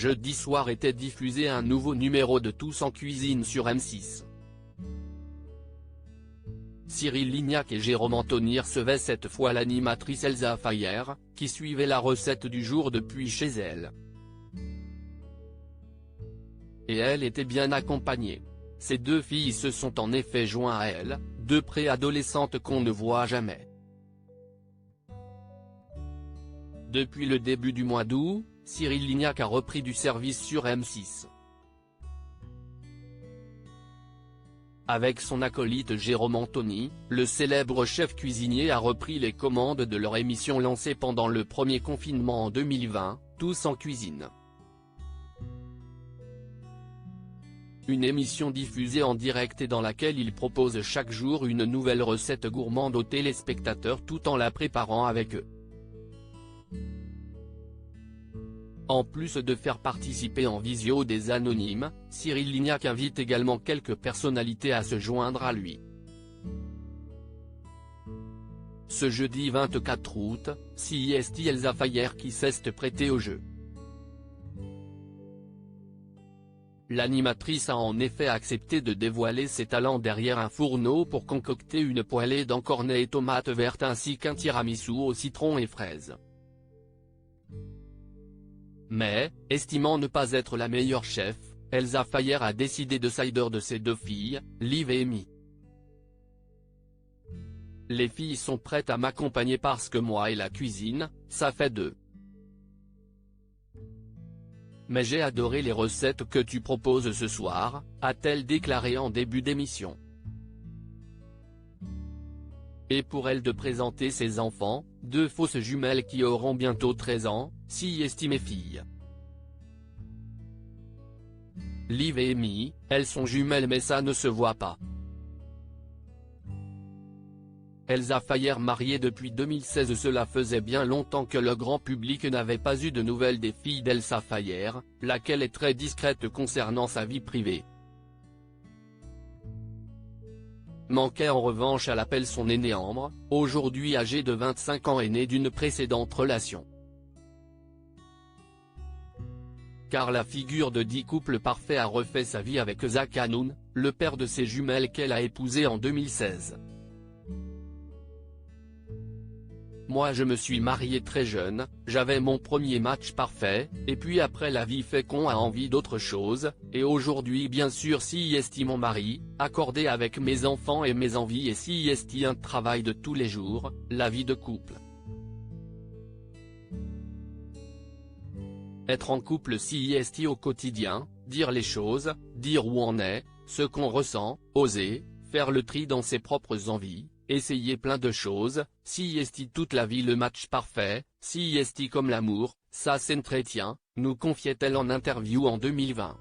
jeudi soir était diffusé un nouveau numéro de Tous en cuisine sur M6. Cyril Lignac et Jérôme Anthony recevaient cette fois l'animatrice Elsa Fayer, qui suivait la recette du jour depuis chez elle. Et elle était bien accompagnée. Ces deux filles se sont en effet joints à elle, deux préadolescentes qu'on ne voit jamais. Depuis le début du mois d'août, Cyril Lignac a repris du service sur M6. Avec son acolyte Jérôme Anthony, le célèbre chef cuisinier a repris les commandes de leur émission lancée pendant le premier confinement en 2020, Tous en cuisine. Une émission diffusée en direct et dans laquelle il propose chaque jour une nouvelle recette gourmande aux téléspectateurs tout en la préparant avec eux. En plus de faire participer en visio des anonymes, Cyril Lignac invite également quelques personnalités à se joindre à lui. Ce jeudi 24 août, c'est Elsa Fayer qui s'est prêtée au jeu. L'animatrice a en effet accepté de dévoiler ses talents derrière un fourneau pour concocter une poêlée d'encornets et tomates vertes ainsi qu'un tiramisu au citron et fraises. Mais, estimant ne pas être la meilleure chef, Elsa Fayer a décidé de sider de ses deux filles, Liv et Amy. Les filles sont prêtes à m'accompagner parce que moi et la cuisine, ça fait deux. Mais j'ai adoré les recettes que tu proposes ce soir, a-t-elle déclaré en début d'émission. Et pour elle de présenter ses enfants, deux fausses jumelles qui auront bientôt 13 ans, si mes filles. Liv et Amy, elles sont jumelles mais ça ne se voit pas. Elsa Fayer mariée depuis 2016. Cela faisait bien longtemps que le grand public n'avait pas eu de nouvelles des filles d'Elsa Fayer, laquelle est très discrète concernant sa vie privée. Manquait en revanche à l'appel son aînée Ambre, aujourd'hui âgée de 25 ans et née d'une précédente relation. Car la figure de dit couple parfait a refait sa vie avec Zach Hanoun, le père de ses jumelles qu'elle a épousé en 2016. Moi je me suis marié très jeune, j'avais mon premier match parfait, et puis après la vie fait qu'on a envie d'autre chose, et aujourd'hui bien sûr si mon mari, accordé avec mes enfants et mes envies et si un travail de tous les jours, la vie de couple. Être en couple si au quotidien, dire les choses, dire où on est, ce qu'on ressent, oser, faire le tri dans ses propres envies. Essayer plein de choses, si toute la vie le match parfait, si comme l'amour, ça s'entretient, nous confiait-elle en interview en 2020.